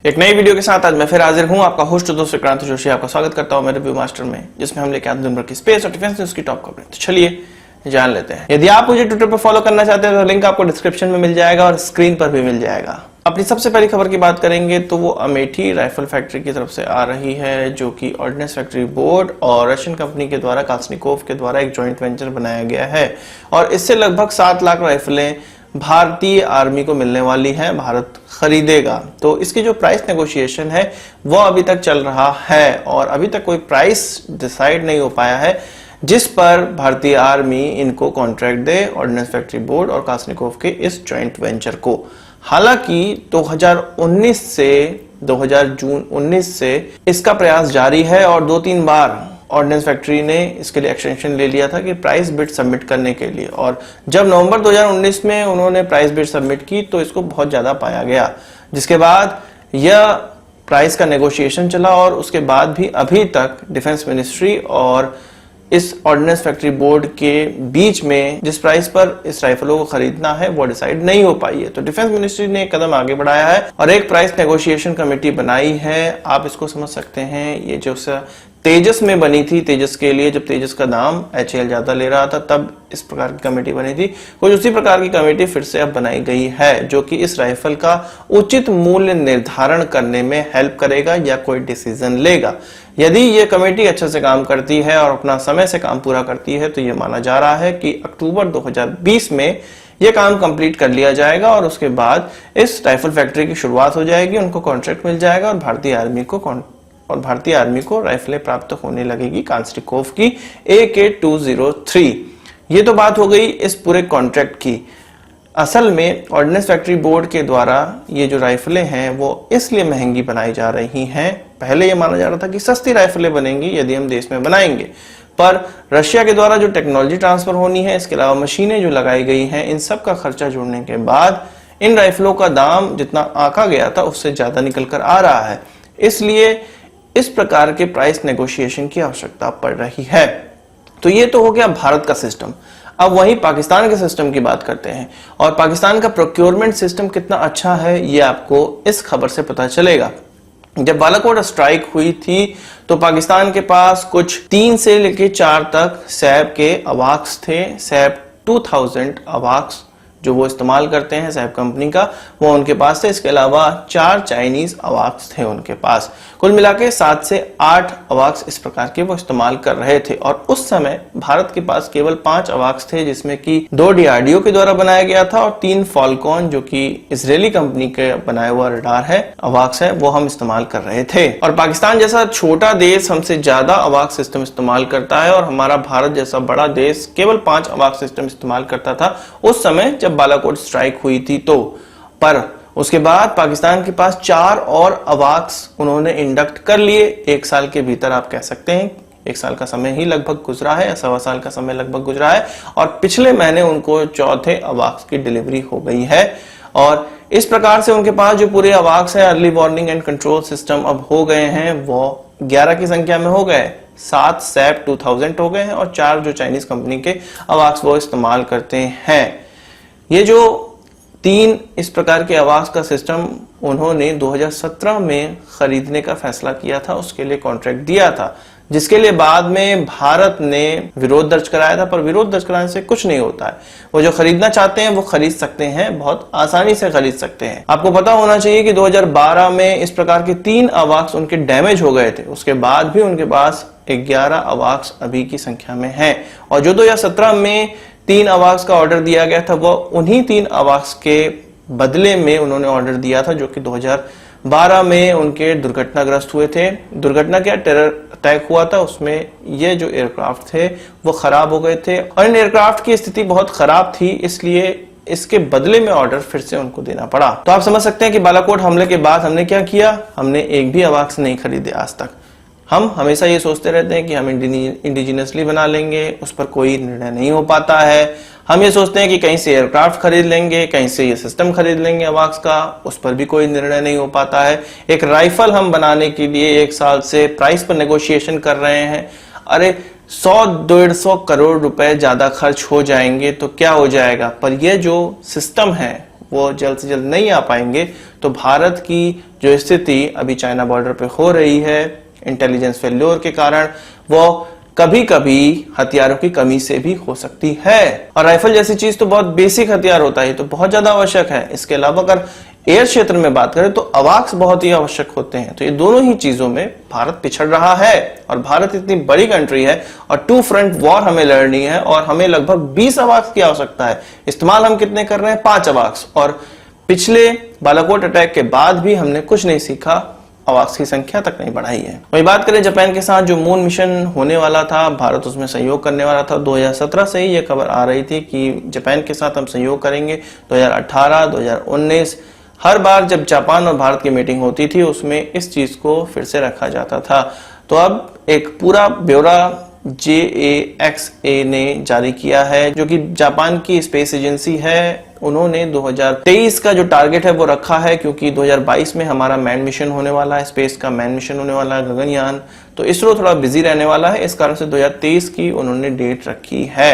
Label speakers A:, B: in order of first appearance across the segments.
A: एक नई वीडियो के साथ आज मैं फिर हाजिर हूं। आपका होस्ट दोस्त विक्रांत जोशी आपका स्वागत करता हूं मेरे रिव्यू मास्टर में, जिसमें हम लेके आते हैं दिन भर की स्पेस और डिफेंस न्यूज की टॉप खबरें। तो चलिए जान लेते हैं। यदि आप मुझे ट्विटर पर फॉलो करना चाहते हैं तो लिंक आपको डिस्क्रिप्शन में मिल जाएगा और स्क्रीन पर भी मिल जाएगा। अपनी सबसे पहली खबर की बात करेंगे तो वो अमेठी राइफल फैक्ट्री की तरफ से आ रही है, जो कि ऑर्डिनेंस फैक्ट्री बोर्ड और रशियन कंपनी के द्वारा काल्सनिकोव के द्वारा एक जॉइंट वेंचर बनाया गया है और इससे लगभग 7 लाख राइफलें भारतीय आर्मी को मिलने वाली है, भारत खरीदेगा। तो इसकी जो प्राइस नेगोशिएशन है वो अभी तक चल रहा है और अभी तक कोई प्राइस डिसाइड नहीं हो पाया है जिस पर भारतीय आर्मी इनको कॉन्ट्रैक्ट दे ऑर्डिनेंस फैक्ट्री बोर्ड और काल्सनिकोव के इस जॉइंट वेंचर को। हालांकि 2019 से 2019 से इसका प्रयास जारी है और 2-3 बार ऑर्डिनेंस फैक्ट्री ने इसके लिए एक्सटेंशन ले लिया था कि प्राइस बिड सबमिट करने के लिए, और जब नवंबर 2019 में उन्होंने प्राइस बिड सबमिट की तो इसको बहुत ज्यादा पाया गया, जिसके बाद यह प्राइस का नेगोशिएशन चला और उसके बाद भी अभी तक डिफेंस मिनिस्ट्री और इस ऑर्डिनेंस फैक्ट्री बोर्ड के बीच में जिस प्राइस पर इस राइफलों को खरीदना है वो डिसाइड नहीं हो पाई है। तो डिफेंस मिनिस्ट्री ने एक कदम आगे बढ़ाया है और एक प्राइस नेगोशिएशन कमेटी बनाई है। आप इसको समझ सकते हैं, ये जो तेजस में बनी थी, तेजस के लिए जब तेजस का दाम HAL ज्यादा ले रहा था तब इस प्रकार की कमेटी बनी थी, कुछ उसी प्रकार की कमेटी फिर से अब बनाई गई है जो कि इस राइफल का उचित मूल्य निर्धारण करने में हेल्प करेगा या कोई डिसीजन लेगा। यदि ये कमेटी अच्छे से काम करती है और अपना समय से काम पूरा करती है तो ये माना जा रहा है कि अक्टूबर 2020 में ये काम कंप्लीट कर लिया जाएगा और उसके बाद इस राइफल फैक्ट्री की शुरुआत हो जाएगी, उनको कॉन्ट्रैक्ट मिल जाएगा और भारतीय आर्मी को राइफलें प्राप्त होने लगेगी काल्सनिकोव की AK-203। ये तो बात हो गई इस पूरे कॉन्ट्रैक्ट की। असल में ऑर्डिनेंस फैक्ट्री बोर्ड के द्वारा ये जो राइफलें हैं वो इसलिए महंगी बनाई जा रही हैं। पहले ये माना जा रहा था कि सस्ती राइफलें बनेंगी यदि हम देश में बनाएंगे, पर रशिया के द्वारा जो टेक्नोलॉजी ट्रांसफर होनी है, इसके अलावा मशीनें जो लगाई गई हैं, इन सब का खर्चा जोड़ने के बाद इन राइफलों का दाम जितना आंका गया था उससे ज्यादा निकल कर आ रहा है। इसलिए इस प्रकार के प्राइस नेगोशिएशन की आवश्यकता पड़ रही है। तो ये तो हो गया भारत का सिस्टम। अब वहीं पाकिस्तान के सिस्टम की बात करते हैं और पाकिस्तान का प्रोक्योरमेंट सिस्टम कितना अच्छा है ये आपको इस खबर से पता चलेगा। जब बालाकोट स्ट्राइक हुई थी तो पाकिस्तान के पास कुछ 3 से लेकर 4 तक सैब के अवाक्स थे। सैब 2000 अवाक्स जो वो इस्तेमाल करते हैं सैब कंपनी का, वो उनके पास थे। इसके अलावा 4 चाइनीज अवाक्स थे उनके पास। कुल मिला के 7 से 8 अवाक्स इस प्रकार के वो इस्तेमाल कर रहे थे और उस समय भारत के पास केवल 5 अवाक्स थे, जिसमें कि 2 DRDO के द्वारा बनाया गया था और 3 फॉल्कॉन जो कि इजरायली कंपनी के बनाया हुआ रडार है, अवाक्स है, वो हम इस्तेमाल कर रहे थे। और पाकिस्तान जैसा छोटा देश हमसे ज्यादा अवाक्स सिस्टम इस्तेमाल करता है और हमारा भारत जैसा बड़ा देश केवल 5 अवाक्स सिस्टम इस्तेमाल करता था उस समय जब बालाकोट स्ट्राइक हुई थी। तो पर उसके बाद पाकिस्तान के पास 4 और अवाक्स उन्होंने इंडक्ट कर लिए 1 साल के भीतर। आप कह सकते हैं 1 साल का समय ही लगभग गुजरा है, 1.25 साल का समय लगभग गुजरा है और पिछले महीने उनको 4थे अवाक्स की डिलीवरी हो गई है। और इस प्रकार से उनके पास जो पूरे अवाक्स है, early warning and control system अब हो गए हैं, वो 11 की संख्या में हो गए। 7 सैब 2000 हो गए हैं और 4 जो चाइनीज कंपनी के अवाक्स वो इस्तेमाल करते हैं। ये जो 3 इस प्रकार के अवाक्स का सिस्टम उन्होंने 2017 में खरीदने का फैसला किया था, उसके लिए कॉन्ट्रैक्ट दिया था, जिसके लिए बाद में भारत ने विरोध दर्ज कराया था। पर विरोध दर्ज कराने से कुछ नहीं होता है, वो जो खरीदना चाहते हैं वो खरीद सकते हैं, बहुत आसानी से खरीद सकते हैं। आपको पता होना चाहिए कि 2012 में इस प्रकार के 3 अवाक्स उनके डैमेज हो गए थे, उसके बाद भी उनके पास 11 अवाक्स अभी की संख्या में हैं और जो 2017 में 3 अवाक्स का ऑर्डर दिया गया था वो उन्हीं 3 अवाक्स के बदले में उन्होंने ऑर्डर दिया था जो कि 2012 में उनके दुर्घटनाग्रस्त हुए थे। दुर्घटना क्या, टेरर अटैक हुआ था, उसमें ये जो एयरक्राफ्ट थे वो खराब हो गए थे और इन एयरक्राफ्ट की स्थिति बहुत खराब थी, इसलिए इसके बदले में ऑर्डर फिर से उनको देना पड़ा। तो आप समझ सकते हैं कि बालाकोट हमले के बाद हमने क्या किया, हमने एक भी अवाक्स नहीं खरीदे आज तक। हम हमेशा ये सोचते रहते हैं कि हम इंडिजिनसली बना लेंगे, उस पर कोई निर्णय नहीं हो पाता है। हम ये सोचते हैं कि कहीं से एयरक्राफ्ट खरीद लेंगे, कहीं से ये सिस्टम खरीद लेंगे अवाक्स का, उस पर भी कोई निर्णय नहीं हो पाता है। एक राइफल हम बनाने के लिए 1 साल से प्राइस पर नेगोशिएशन कर रहे हैं। अरे 100-150 करोड़ रुपए ज्यादा खर्च हो जाएंगे तो क्या हो जाएगा, पर यह जो सिस्टम है वो जल्द से जल्द नहीं आ पाएंगे तो भारत की जो स्थिति अभी चाइना बॉर्डर पे हो रही है इंटेलिजेंस फेल्योर के कारण, वो कभी कभी हथियारों की कमी से भी हो सकती है। और राइफल जैसी चीज तो बहुत बेसिक हथियार होता है, तो बहुत ज्यादा आवश्यक है। इसके अलावा अगर एयर क्षेत्र में बात करें तो अवाक्स बहुत ही आवश्यक होते हैं। तो ये दोनों ही चीजों में भारत पिछड़ रहा है। और भारत इतनी बड़ी कंट्री है और 2 फ्रंट वॉर हमें लड़नी है और हमें लगभग 20 अवाक्स की आवश्यकता है। इस्तेमाल हम कितने कर रहे हैं? 5 अवाक्स। और पिछले बालाकोट अटैक के बाद भी हमने कुछ नहीं सीखा, अवाक्स की संख्या तक नहीं बढ़ाई है। वही बात करें जापान के साथ जो मून मिशन होने वाला था, भारत उसमें सहयोग करने वाला था। 2017 से ही यह खबर आ रही थी कि जापान के साथ हम सहयोग करेंगे। 2018, 2019 हर बार जब जापान और भारत की मीटिंग होती थी उसमें इस चीज को फिर से रखा जाता था। तो अब एक पूरा ब्यौरा JAXA ने जारी किया है, जो कि जापान की स्पेस एजेंसी है। उन्होंने 2023 का जो टारगेट है वो रखा है, क्योंकि 2022 में हमारा मैन मिशन होने वाला है, स्पेस का मैन मिशन होने वाला है, गगनयान। तो इसरो थोड़ा बिजी रहने वाला है, इस कारण से 2023 की उन्होंने डेट रखी है।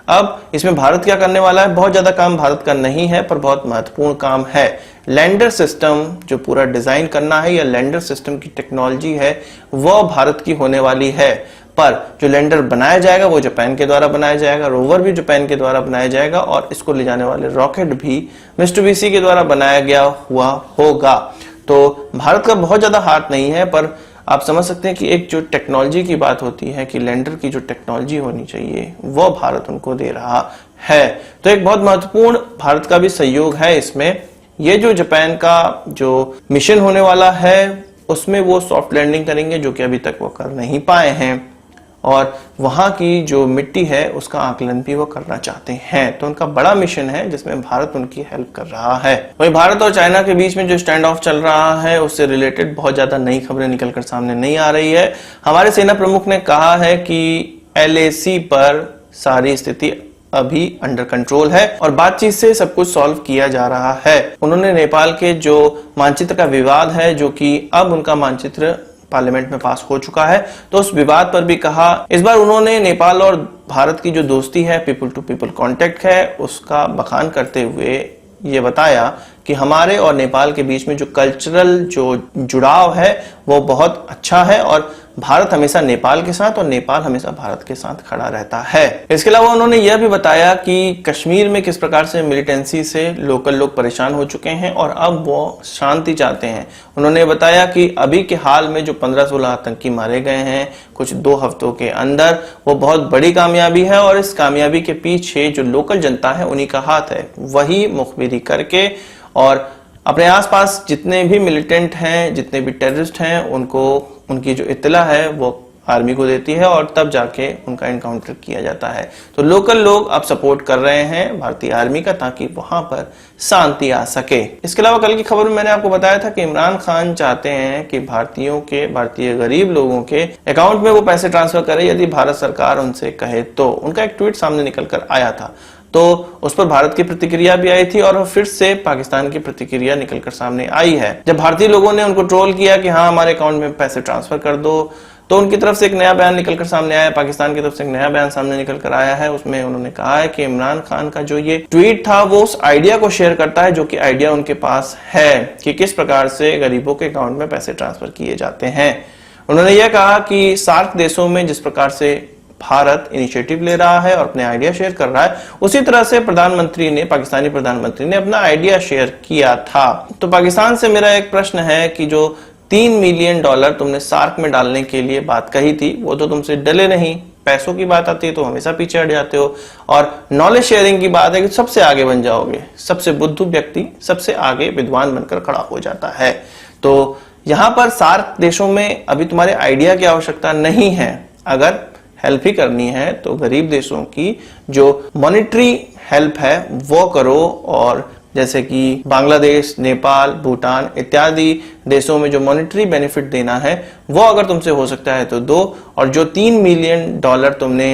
A: अब इसमें भारत क्या करने वाला है? बहुत ज्यादा काम भारत का नहीं है, पर बहुत महत्वपूर्ण काम है। लैंडर सिस्टम जो पूरा डिजाइन करना है या लैंडर सिस्टम की टेक्नोलॉजी है वह भारत की होने वाली है, पर जो लैंडर बनाया जाएगा वो जापान के द्वारा बनाया जाएगा, रोवर भी जापान के द्वारा बनाया जाएगा और इसको ले जाने वाले रॉकेट भी मित्सुबिशी के द्वारा बनाया गया हुआ होगा। तो भारत का बहुत ज्यादा हाथ नहीं है, पर आप समझ सकते हैं कि एक जो टेक्नोलॉजी की बात होती है कि लैंडर की जो टेक्नोलॉजी होनी चाहिए वो भारत उनको दे रहा है। तो एक बहुत महत्वपूर्ण भारत का भी सहयोग है इसमें। ये जो जापान का जो मिशन होने वाला है उसमें वो सॉफ्ट लैंडिंग करेंगे, जो कि अभी तक वो कर नहीं पाए हैं, और वहां की जो मिट्टी है उसका आकलन भी वो करना चाहते हैं। तो उनका बड़ा मिशन है जिसमें भारत उनकी हेल्प कर रहा है। वही भारत और चाइना के बीच में जो स्टैंड ऑफ चल रहा है उससे रिलेटेड बहुत ज्यादा नई खबरें निकलकर सामने नहीं आ रही है। हमारे सेना प्रमुख ने कहा है कि LAC पर सारी स्थिति अभी अंडर कंट्रोल है और बातचीत से सब कुछ सॉल्व किया जा रहा है। उन्होंने नेपाल के जो मानचित्र का विवाद है, जो कि अब उनका मानचित्र पार्लियामेंट में पास हो चुका है, तो उस विवाद पर भी कहा। इस बार उन्होंने नेपाल और भारत की जो दोस्ती है, पीपल टू पीपल कांटेक्ट है, उसका बखान करते हुए ये बताया कि हमारे और नेपाल के बीच में जो कल्चरल जो जुड़ाव है वो बहुत अच्छा है और भारत हमेशा नेपाल के साथ और नेपाल हमेशा भारत के साथ खड़ा रहता है। इसके अलावा उन्होंने यह भी बताया कि कश्मीर में किस प्रकार से मिलिटेंसी से लोकल लोग परेशान हो चुके हैं और अब वो शांति चाहते हैं। उन्होंने बताया कि अभी के हाल में जो 15-16 आतंकी मारे गए हैं कुछ 2 हफ्तों के अंदर, वो बहुत बड़ी कामयाबी है और इस कामयाबी के पीछे जो लोकल जनता है उन्हीं का हाथ है। वही मुखबिरी करके और अपने आसपास जितने भी मिलिटेंट हैं, जितने भी टेररिस्ट हैं, उनको उनकी जो इत्तला है वो आर्मी को देती है और तब जाके उनका एनकाउंटर किया जाता है। तो लोकल लोग अब सपोर्ट कर रहे हैं भारतीय आर्मी का, ताकि वहां पर शांति आ सके। इसके अलावा कल की खबर में मैंने आपको बताया था कि इमरान खान चाहते हैं कि भारतीय गरीब लोगों के अकाउंट में वो पैसे ट्रांसफर करे यदि भारत सरकार उनसे कहे तो। उनका एक ट्वीट सामने निकल कर आया था, तो उस पर भारत की प्रतिक्रिया भी आई थी और फिर से पाकिस्तान की प्रतिक्रिया निकलकर सामने आई है। जब भारतीय लोगों ने उनको ट्रोल किया कि हाँ हमारे अकाउंट में पैसे ट्रांसफर कर दो, तो उनकी तरफ से एक नया बयान निकलकर सामने आया, पाकिस्तान की तरफ से एक नया बयान सामने निकलकर आया है। उसमें उन्होंने कहा है कि इमरान खान का जो ये ट्वीट था वो उस आइडिया को शेयर करता है जो कि आइडिया उनके पास है कि किस प्रकार से गरीबों के अकाउंट में पैसे ट्रांसफर किए जाते हैं। उन्होंने यह कहा कि सार्क देशों में जिस प्रकार से भारत इनिशिएटिव ले रहा है और अपने आइडिया शेयर कर रहा है, उसी तरह से पाकिस्तानी प्रधानमंत्री ने अपना आइडिया शेयर किया था। तो पाकिस्तान से मेरा एक प्रश्न है कि जो $3 मिलियन तुमने सार्क में डालने के लिए बात कही थी वो तो तुमसे डले नहीं, पैसों की बात आती है तो हमेशा पीछे हट जाते हो, और नॉलेज शेयरिंग की बात है कि सबसे आगे बन जाओगे, सबसे बुद्धू व्यक्ति सबसे आगे विद्वान बनकर खड़ा हो जाता है। तो यहाँ पर सार्क देशों में अभी तुम्हारे आइडिया की आवश्यकता नहीं है। अगर हेल्प ही करनी है तो गरीब देशों की जो मॉनेटरी हेल्प है वो करो, और जैसे कि बांग्लादेश, नेपाल, भूटान इत्यादि देशों में जो मॉनेटरी बेनिफिट देना है वो अगर तुमसे हो सकता है तो दो, और जो $3 मिलियन तुमने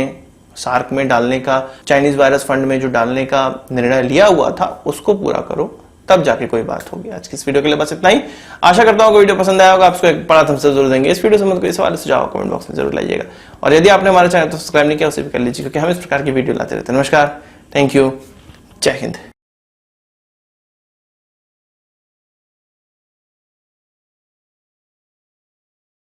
A: सार्क में डालने का, चाइनीज वायरस फंड में जो डालने का निर्णय लिया हुआ था उसको पूरा करो, तब जाके कोई बात होगी। आज की इस वीडियो के लिए बस इतना ही। आशा करता हूँ वीडियो पसंद आया होगा, आपको एक बड़ा थम्स अप जरूर देंगे। इस वीडियो से कोई सवाल सुझाव कमेंट बॉक्स में जरूर लाइएगा, और यदि आपने हमारे चैनल को सब्सक्राइब नहीं किया उसे भी कर लीजिए, क्योंकि हम इस प्रकार की वीडियो लाते रहते हैं। नमस्कार, थैंक यू, जय हिंद।